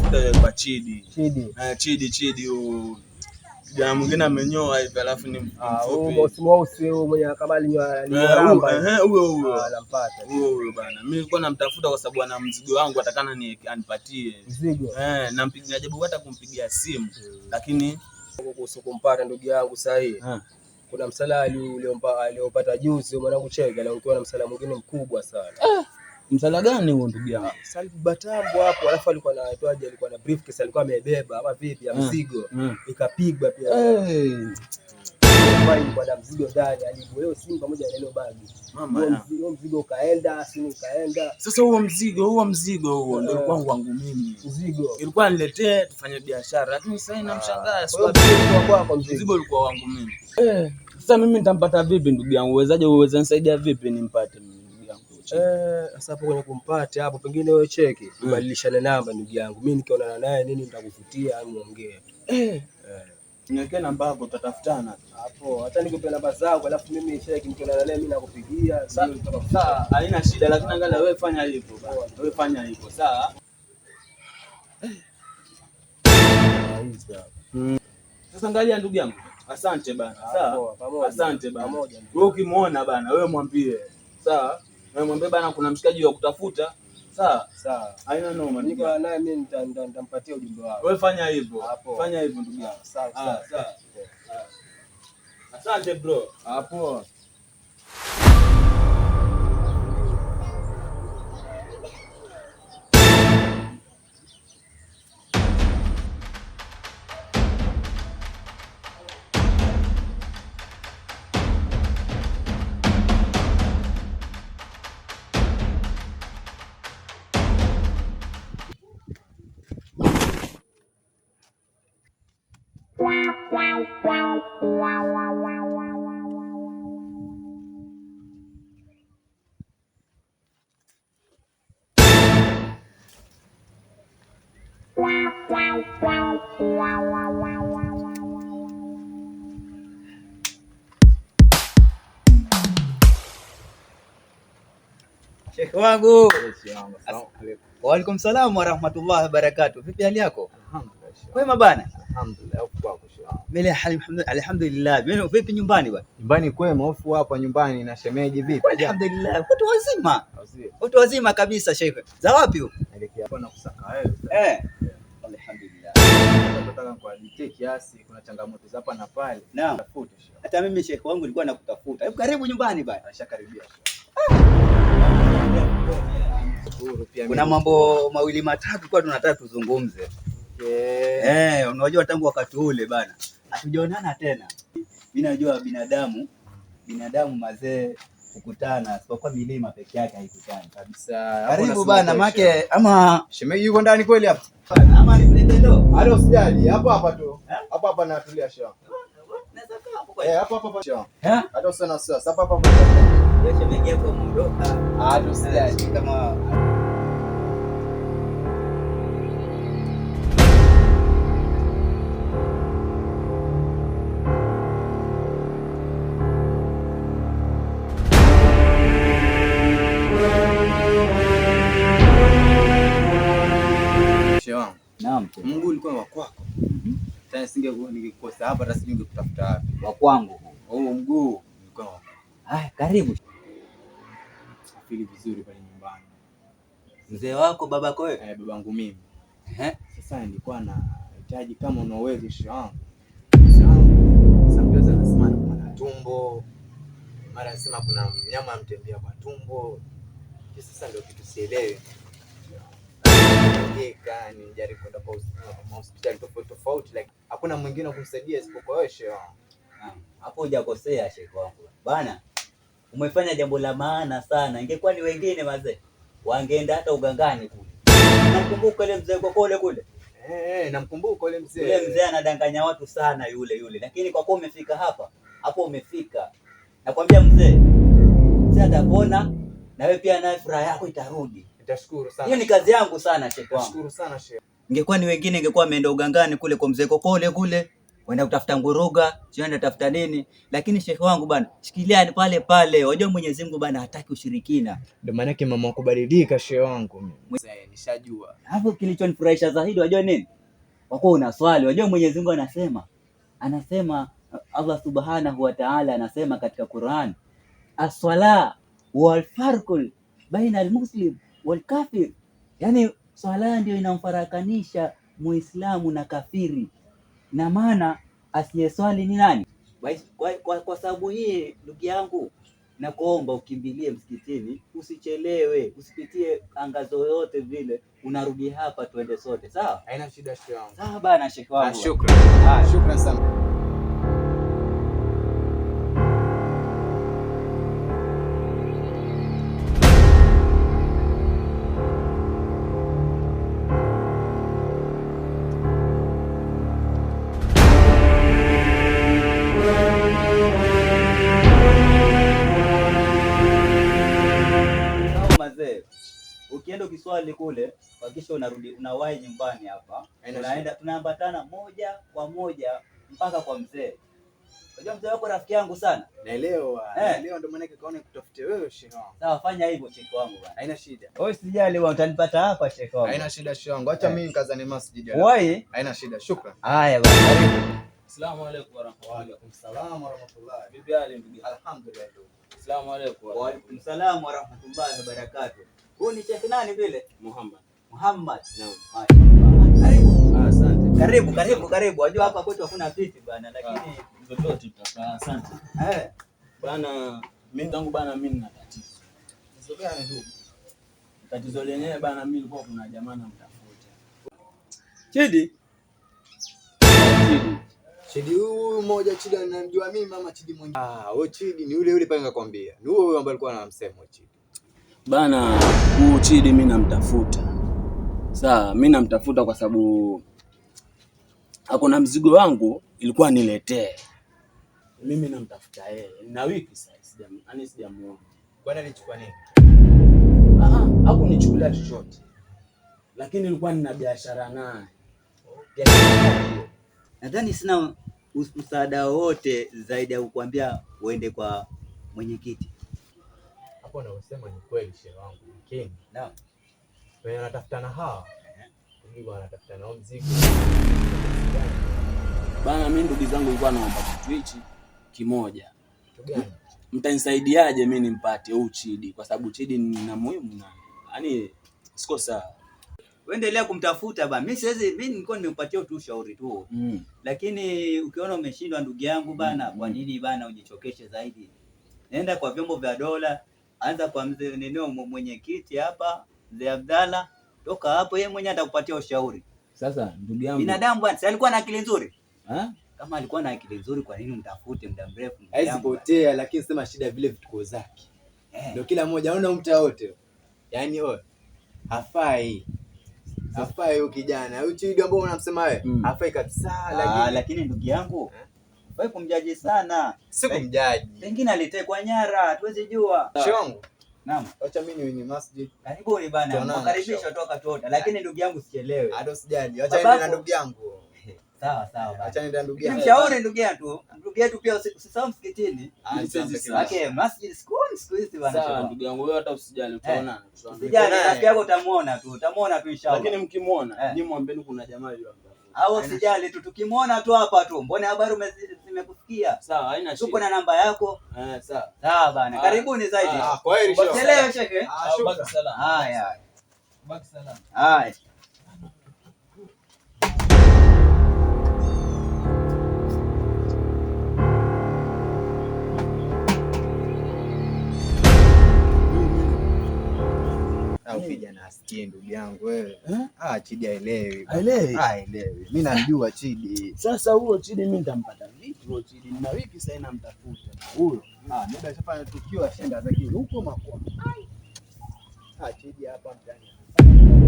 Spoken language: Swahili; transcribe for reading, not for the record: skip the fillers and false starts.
tafuta kwa Chidi. Chidi huyo. Kijana mwingine amenyoa hivi alafu ni mfupi. Huyo mwenye kabali nyoramba. Huyo. Anampata. Huyo bana. Mimi nilikuwa namtafuta kwa sababu ana mzigo wangu atakana anipatie. Mzigo. Nampigia jabu hata kumpigia simu. Lakini kuhusu kumpata ndugu yangu sahihi. Kuna msala aliopata juzi mwanangu Chega, na ukiwa na msala mwingine mkubwa sana. Msala gani huo ndugu yangu? Salib Batambo hapo, alafu alikuwa anaitwaje, alikuwa na briefcase alikuwa amebeba ama vipi ya mzigo. Ikapigwa pia. Kwa na mzigo ndani alibu leo simu pamoja na ile bagi. Huo mzigo ukaenda, simu ukaenda. Sasa huo mzigo ndio ulikuwa wangu mimi. Mzigo ilikuwa niletee tufanye biashara, lakini sasa ninamshangaa mzigo ulikuwa wangu mimi. Sasa mimi nitampata vipi ndugu yangu? Uweza nisaidia vipi nimpate ndugu yangu? Sasa hapo kwenye kumpata hapo pengine wewe cheki, ubadilishane namba ndugu yangu. Mimi nikionana naye nini nitakufutia au muongee. Niweke namba yako tutatafutana hapo. Hata nikupe namba zangu alafu mimi cheki nikionana naye mimi nakupigia. Sawa, haina shida, lakini angalia wewe fanya hivyo bwana. Wewe fanya hivyo, sawa? Sasa angalia ndugu yangu. Asante bana. Sawa. Asante bana. Wewe ukimuona bana, wewe mwambie. Sawa? Wewe mwambie bana kuna mshikaji wa kutafuta. Sawa? Sawa. Haina noma. Niko naye mimi nitampatia ujumbe wako. Wewe fanya hivyo. Fanya hivyo ndugu yangu. Sawa. Asante bro. Hapo. Sheikh wangu. Wa alaikum salaam wa rahmatullahi wa barakatuh. Vipi hali yako? Kwema bana? Alhamdulillah. Mimi alhamdulillah. Mimi vipi nyumbani bwana? Nyumbani kwema, hofu hapa nyumbani na shemeji vipi? Alhamdulillah. Watu wazima kabisa Sheikh. Za wapi huko? Naelekea hapa na kusaka wewe. Alhamdulillah. Nataka kuadikia kiasi, kuna changamoto za hapa na pale. Tafuta Sheikh. Hata mimi Sheikh wangu nilikuwa nakutafuta. Hebu karibu nyumbani bwana. Ashakaribia Sheikh. Kuna mambo mawili matatu kwa tunataka tuzungumze. Unajua tangu wakati ule bana hatujaonana tena. Mimi najua binadamu mazee kukutana kwa milima peke yake haikutani kabisa. Karibu bana make ama shemeji yuko ndani kweli hapa? Ama ni pretendo? Halo usijali, hapa tu. Hapa natulia Sheikh. Naweza kaa hapo kwa hapa Sheikh. Hata usina sasa hapa. Ya shemeji yako muondoka. Hata usijali kama Naam. Mungu ulikuwa wa kwako. Sasa ningekukosa hapa hata singekutafuta wapi. Wa kwangu. Mguu ulikuwa wa. Karibu. Afili vizuri pale nyumbani. Mzee wako babako wewe? Babangu mimi. Sasa nilikuwa nahitaji kama una uwezo wangu. Sometimes anasema kuna tumbo. Mara anasema kuna mnyama amtembea kwa tumbo. Sasa ndio kitu sielewi. Ni jaribu kwenda kwa hospitali tofauti like hakuna mwingine kumsaidia isipokuwa wewe Sheikh. Hapo hujakosea Sheikh wangu. Bana, umefanya jambo la maana sana. Ingekuwa ni wengine wazee wangeenda hata ugangani kule. Nakumbuka ile mzee Kokole kule. Namkumbuka ile mzee. Yule mzee anadanganya watu sana yule. Lakini kwa kuwa umefika hapo umefika. Nakwambia mzee atapona na wewe pia naye furaha yako itarudi. Nitashukuru sana. Hiyo ni kazi yangu sana Sheikh wangu. Nashukuru sana Sheikh. Ingekuwa ni wengine ingekuwa ameenda ugangani kule kwa mzee Kokole kule. Wenda kutafuta nguruga, sio enda tafuta nini, lakini shekhi wangu bana, shikilia pale pale. Unajua Mwenyezi Mungu bana hataki ushirikina. Ndio maana yake mama kubadilika shehe wangu mimi. Sasa nishajua. Hapo kilichonifurahisha zaidi unajua nini? Wako una swali. Unajua Mwenyezi Mungu anasema Allah Subhanahu wa Ta'ala anasema katika Qur'an, as-sala wal farqul baina al-muslim wal kafir. Yani swala ndio inamfarakanisha Muislamu na kafiri. Na maana asiyeswali ni nani? Kwa sababu hii ndugu yangu, nakuomba ukimbilie msikitini, usichelewe, usipitie angazo yote vile, unarudi hapa tuende sote, sawa? Haina shida shehe wangu. Sawa bana shekhi wangu. Shukrani. Shukrani sana. Ukienda ukiswali kule, hakikisha unarudi unawahi nyumbani hapa. Tunaambatana moja kwa moja mpaka kwa mzee. Unajua mzee wako rafiki yangu sana. Naelewa. Naelewa ndio maana kaona kutafute wewe shehe wangu. Sawa, fanya hivyo shehe wangu bwana. Haina shida. Wewe usijali bwana, utanipata hapa shehe wangu. Haina shida shehe wangu. Acha mimi nikazane masjid. Wewe? Haina shida. Shukrani. Haya bwana, karibu. Asalamu alaykum warahmatullahi. Wa alaykum salaam warahmatullahi. Vipi hali ndugu? Alhamdulillah. Asalamu alaykum. Wa alaykum salaam warahmatullahi wabarakatuh. Huyu ni Sheikh nani vile? Muhammad. Naam. Karibu. Asante. Karibu. Unajua hapa kwetu hakuna viti bana, lakini zote tutakaa. Asante. Bana, mimi nina tatizo. Tatizo gani ndugu? Tatizo lenyewe bana, mimi nilikuwa kuna jamaa namtafuta. Chidi huyu mmoja Chidi anamjua mimi mama Chidi mwenyewe. Wewe Chidi ni yule pale nakwambia. Ni huyo ambaye alikuwa anamsema Chidi. Bana, huu Chidi mimi namtafuta. Sawa, mimi namtafuta kwa sababu hakuna mzigo wangu ilikuwa niletee. Mimi namtafuta yeye. Nina wiki sasa sijamuona. Bwana alichukua nini? Hakunichukulia chochote. Lakini nilikuwa nina biashara naye. nadhani sina msaada wote zaidi ya kukuambia uende kwa mwenyekiti. Hapo unaosema ni kweli shehe wangu. Lakini naam, wewe unatafuta na hawa. Ndio wanatafuta na mzigo. Bana, mimi ndugu zangu nilikuwa naomba kitu hichi kimoja. Kitu gani? Mtanisaidiaje mimi nimpate huu Chidi, kwa sababu Chidi ni muhimu na yaani siko sawa. Endelea kumtafuta bana. Mimi nilikuwa nimempatia tu ushauri tu. Lakini ukiona umeshindwa ndugu yangu bana, kwa nini bana ujichokeshe zaidi? Nenda kwa vyombo vya dola, anza kwa mzee neneo mwenyekiti hapa, Mzee Abdalla. Toka hapo yeye mwenyewe atakupatia ushauri. Sasa ndugu yangu, binadamu bwana, si alikuwa na akili nzuri? Kama alikuwa na akili nzuri, kwa nini mtafute muda mrefu? Haizipotea, lakini sema shida vile vituko zake. Ndio kila mmoja anaona mta wote. Yaani hafai. Hafai huyo kijana. Huyo Chidi ambao unamsema wewe, hafai kabisa. Lakini ndugu yangu, hafai kumjaji sana. Si kumjaji. Pengine alitekwa nyara, hatuwezi jua. Shongo. Naam. Acha mimi ni masjid. Karibuni bana. Mkaribisha toka tuota. Lakini ndugu yangu sichelewe. Hata usijali. Acha niende na ndugu yangu. Sawa bana. Acha niende na ndugu yangu. Mshauri ndugu yetu. Ndugu yetu pia usisahau msikitini. Okay, masjid siku hizi bana. Sawa ndugu yangu, wewe hata usijali, utaona. Usijali, rafiki yako utamuona tu inshallah. Lakini mkimuona, ni mwambeni kuna jamaa yule hapa. Au usijali tu, tukimuona tu hapa tu. Mbona habari zimekufikia? Sawa, haina shida. Tuko na namba yako. Sawa bana. Karibuni zaidi. Kwa heri shehe. Usichelewe shekhe. Baki salama. Haya. Baki salama. Haya. Kijana asikie ndugu yangu wewe. Chidi haelewi. Haelewi. Mimi namjua Chidi. Sasa huo Chidi mimi nitampata vipi? Huo Chidi na wiki sasa namtafuta. Huyo. Ndio ashafanya tukio ashenda zake huko makwa. Chidi hapa mtani.